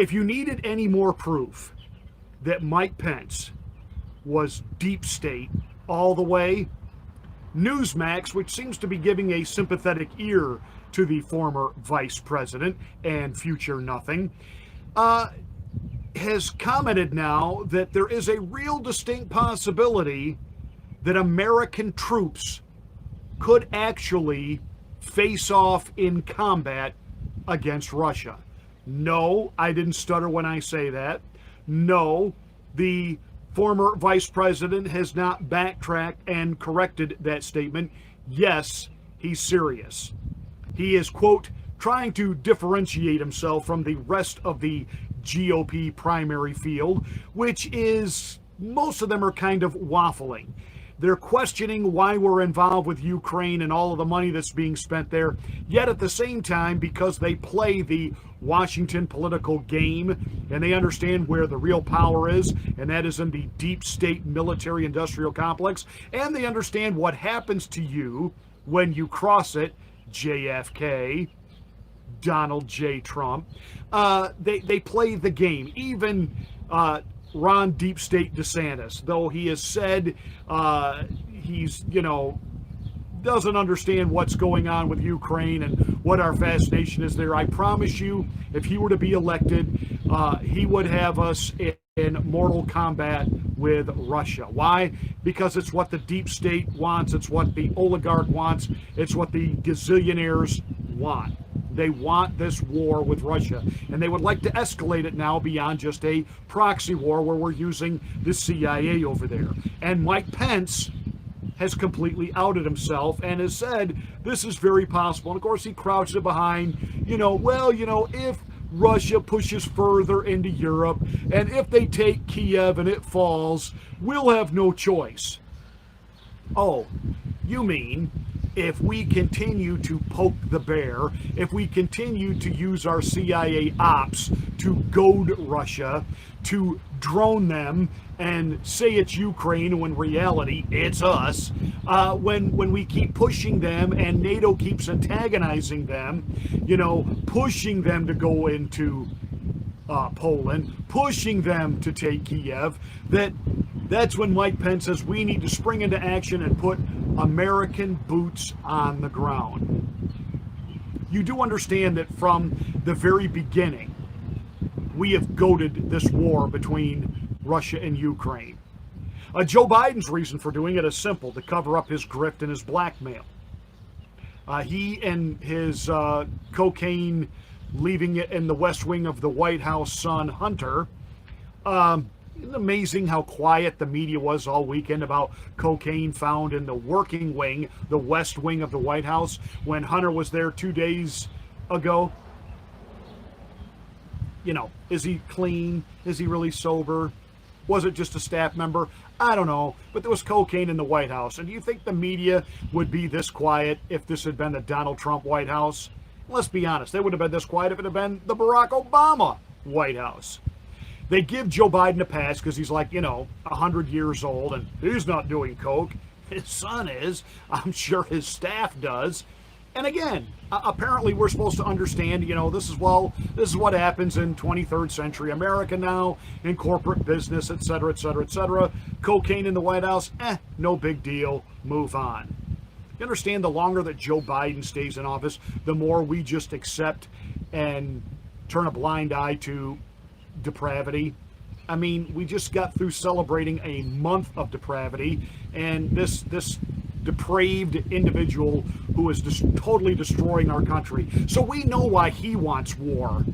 If you needed any more proof that Mike Pence was deep state all the way, Newsmax, which seems to be giving a sympathetic ear to the former vice president and future nothing, has commented now that there is a real distinct possibility that American troops could actually face off in combat against Russia. No, I didn't stutter when I say that. No, the former vice president has not backtracked and corrected that statement. Yes, he's serious. He is, quote, trying to differentiate himself from the rest of the GOP primary field, which is, most of them are kind of waffling. They're questioning why we're involved with Ukraine and all of the money that's being spent there. Yet at the same time, because they play the Washington political game and they understand where the real power is, and that is in the deep state military industrial complex, and they understand what happens to you when you cross it, JFK, Donald J. Trump, they play the game. Even Ron Deep State DeSantis, though he has said he's, doesn't understand what's going on with Ukraine and what our fascination is there. I promise you, if he were to be elected, he would have us in mortal combat with Russia. Why? Because it's what the deep state wants. It's what the oligarch wants. It's what the gazillionaires want. They want this war with Russia, and they would like to escalate it now beyond just a proxy war where we're using the CIA over there. And Mike Pence has completely outed himself and has said this is very possible. And of course, he crouches it behind, if Russia pushes further into Europe and if they take Kiev and it falls, we'll have no choice. Oh, you mean if we continue to poke the bear, if we continue to use our CIA ops to goad Russia, to drone them and say it's Ukraine when in reality it's us, when we keep pushing them and NATO keeps antagonizing them, pushing them to go into Poland, pushing them to take Kiev, that's when Mike Pence says we need to spring into action and put American boots on the ground. You do understand that from the very beginning, we have goaded this war between Russia and Ukraine. Joe Biden's reason for doing it is simple: to cover up his grift and his blackmail. He and his cocaine leaving it in the West Wing of the White House son, Hunter. Isn't it amazing how quiet the media was all weekend about cocaine found in the working wing, the West Wing of the White House, when Hunter was there 2 days ago? Is he clean? Is he really sober? Was it just a staff member? I don't know, but there was cocaine in the White House. And do you think the media would be this quiet if this had been the Donald Trump White House? Let's be honest, they would have been this quiet if it had been the Barack Obama White House. They give Joe Biden a pass because he's 100 years old and he's not doing coke. His son is. I'm sure his staff does. And again, apparently we're supposed to understand, this is what happens in 23rd century America now, in corporate business, et cetera, et cetera, et cetera. Cocaine in the White House, no big deal, move on. You understand, the longer that Joe Biden stays in office, the more we just accept and turn a blind eye to depravity. I mean, we just got through celebrating a month of depravity, and this depraved individual who is just totally destroying our country. So we know why he wants war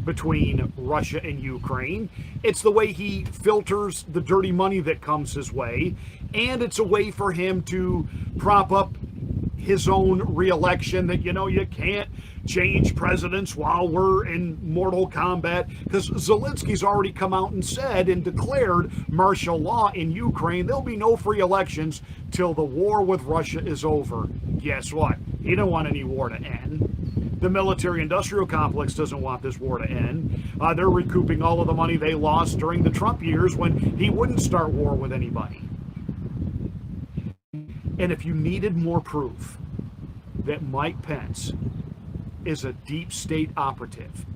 between Russia and Ukraine. It's the way he filters the dirty money that comes his way, and it's a way for him to prop up his own re-election, that you can't change presidents while we're in mortal combat, because Zelensky's already come out and said and declared martial law in Ukraine. There'll be no free elections till the war with Russia is over. Guess what? He don't want any war to end. The military-industrial complex doesn't want this war to end. They're recouping all of the money they lost during the Trump years when he wouldn't start war with anybody. And if you needed more proof that Mike Pence is a deep state operative,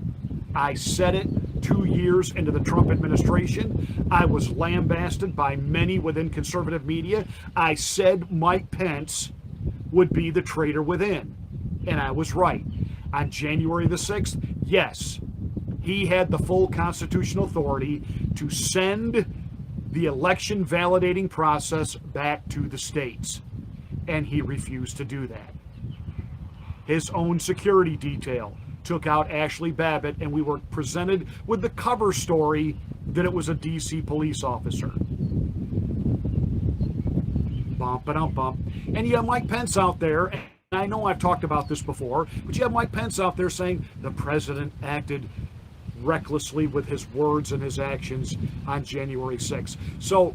I said it 2 years into the Trump administration. I was lambasted by many within conservative media. I said Mike Pence would be the traitor within, and I was right. On January the 6th, yes, he had the full constitutional authority to send the election validating process back to the states, and he refused to do that. His own security detail took out Ashley Babbitt, and we were presented with the cover story that it was a D.C. police officer. Bump, ba-dum, bump. And you have Mike Pence out there, and I know I've talked about this before, but you have Mike Pence out there saying the president acted recklessly with his words and his actions on January 6th. So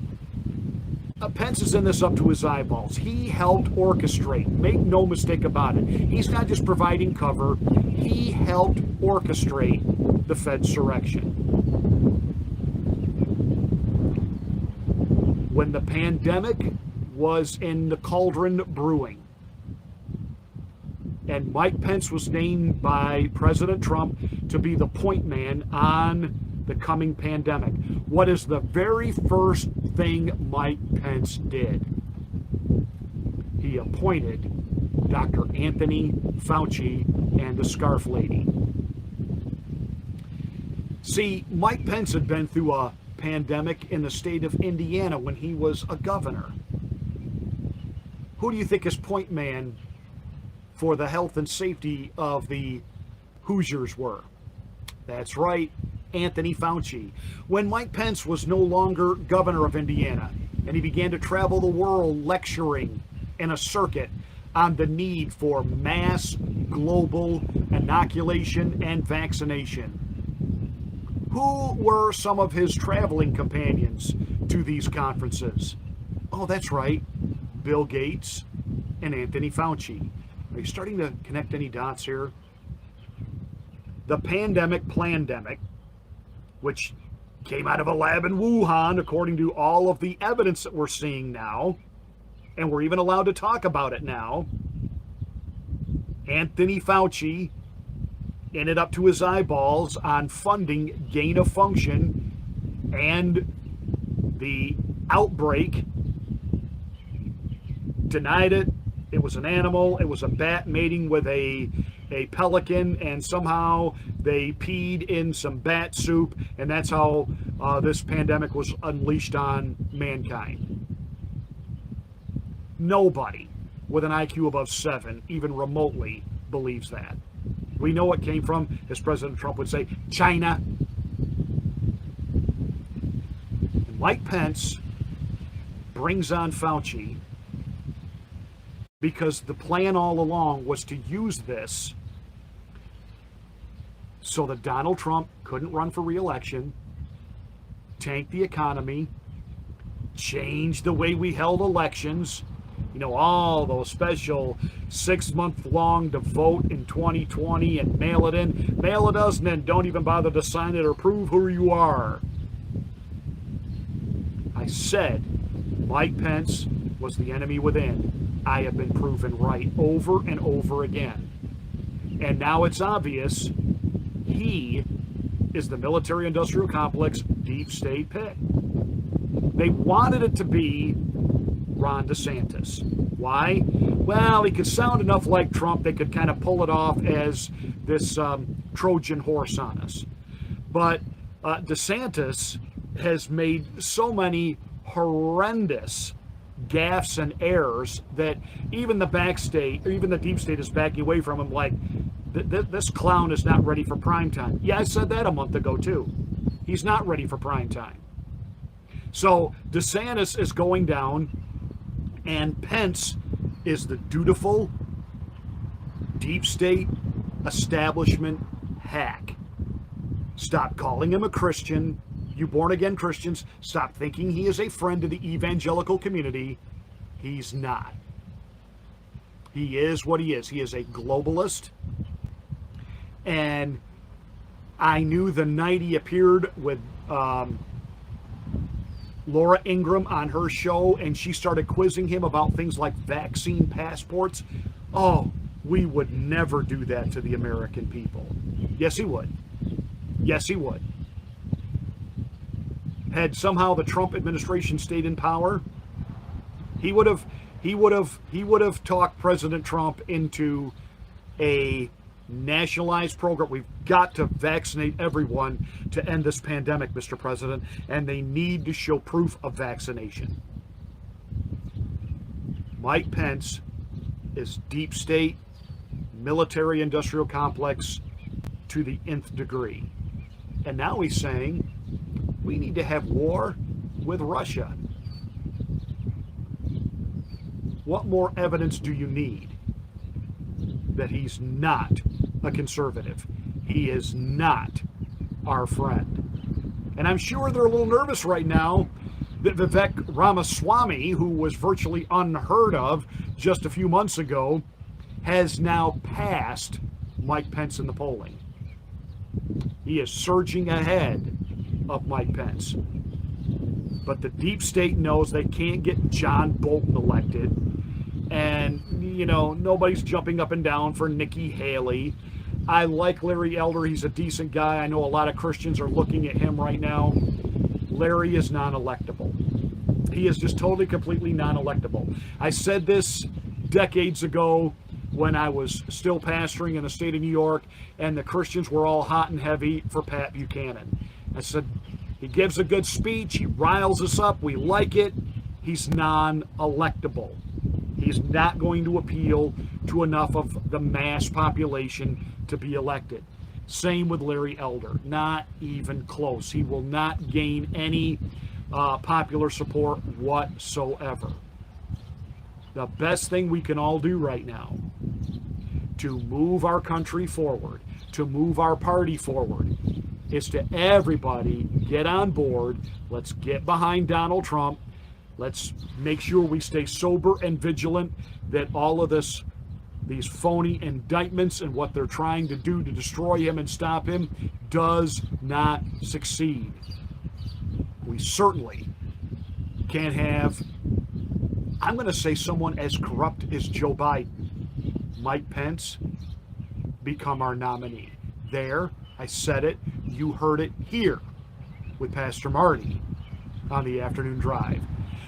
Pence is in this up to his eyeballs. He helped orchestrate. Make no mistake about it. He's not just providing cover. He helped orchestrate the Fedsurrection. When the pandemic was in the cauldron brewing, and Mike Pence was named by President Trump to be the point man on the coming pandemic, what is the very first thing Mike Pence did? He appointed Dr. Anthony Fauci and the Scarf Lady. See, Mike Pence had been through a pandemic in the state of Indiana when he was a governor. Who do you think his point man for the health and safety of the Hoosiers were? That's right, Anthony Fauci. When Mike Pence was no longer governor of Indiana and he began to travel the world lecturing in a circuit on the need for mass global inoculation and vaccination, who were some of his traveling companions to these conferences? Oh, that's right, Bill Gates and Anthony Fauci. Are you starting to connect any dots here? The plandemic, which came out of a lab in Wuhan, according to all of the evidence that we're seeing now, and we're even allowed to talk about it now. Anthony Fauci ended up to his eyeballs on funding gain of function and the outbreak, denied it. It was an animal. It was a bat mating with a pelican, and somehow they peed in some bat soup, and that's how this pandemic was unleashed on mankind. Nobody with an IQ above 7 even remotely believes that. We know it came from, as President Trump would say, China. And Mike Pence brings on Fauci because the plan all along was to use this so that Donald Trump couldn't run for re-election, tank the economy, change the way we held elections. You know, all those special 6-month-long to vote in 2020 and mail it in. Mail it doesn't, and don't even bother to sign it or prove who you are. I said Mike Pence was the enemy within. I have been proven right over and over again. And now it's obvious he is the military-industrial complex deep state pick. They wanted it to be Ron DeSantis. Why? Well, he could sound enough like Trump, they could kind of pull it off as this Trojan horse on us. But DeSantis has made so many horrendous gaffes and errors that even the back state, or even the deep state, is backing away from him like, this clown is not ready for prime time. Yeah, I said that a month ago too. He's not ready for prime time. So DeSantis is going down, and Pence is the dutiful deep state establishment hack. Stop calling him a Christian. You born-again Christians, stop thinking he is a friend to the evangelical community. He's not. He is what he is. He is a globalist. And I knew the night he appeared with Laura Ingraham on her show, and she started quizzing him about things like vaccine passports. Oh, we would never do that to the American people. Yes, he would. Yes, he would. had somehow the Trump administration stayed in power, he would have talked President Trump into a nationalized program. We've got to vaccinate everyone to end this pandemic, Mr. President, and they need to show proof of vaccination. Mike Pence is deep state, military industrial complex to the nth degree. And now he's saying we need to have war with Russia. What more evidence do you need that he's not a conservative? He is not our friend. And I'm sure they're a little nervous right now that Vivek Ramaswamy, who was virtually unheard of just a few months ago, has now passed Mike Pence in the polling. He is surging ahead of Mike Pence. But the deep state knows they can't get John Bolton elected. And, you know, nobody's jumping up and down for Nikki Haley. I like Larry Elder. He's a decent guy. I know a lot of Christians are looking at him right now. Larry is non-electable. He is just totally, completely non-electable. I said this decades ago when I was still pastoring in the state of New York, and the Christians were all hot and heavy for Pat Buchanan. I said, he gives a good speech. He riles us up. We like it. He's non-electable. He's not going to appeal to enough of the mass population to be elected. Same with Larry Elder. Not even close. He will not gain any popular support whatsoever. The best thing we can all do right now to move our country forward, to move our party forward, is to everybody get on board. Let's get behind Donald Trump. Let's make sure we stay sober and vigilant that all of these phony indictments and what they're trying to do to destroy him and stop him does not succeed. We certainly can't have, I'm going to say, someone as corrupt as Joe Biden, Mike Pence, become our nominee. There, I said it, you heard it here with Pastor Marty on the afternoon drive.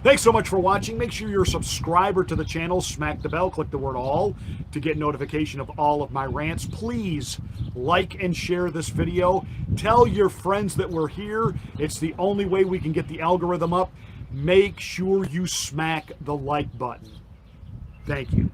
Thanks so much for watching. Make sure you're a subscriber to the channel. Smack the bell, click the word all to get notification of all of my rants. Please like and share this video. Tell your friends that we're here. It's the only way we can get the algorithm up. Make sure you smack the like button. Thank you.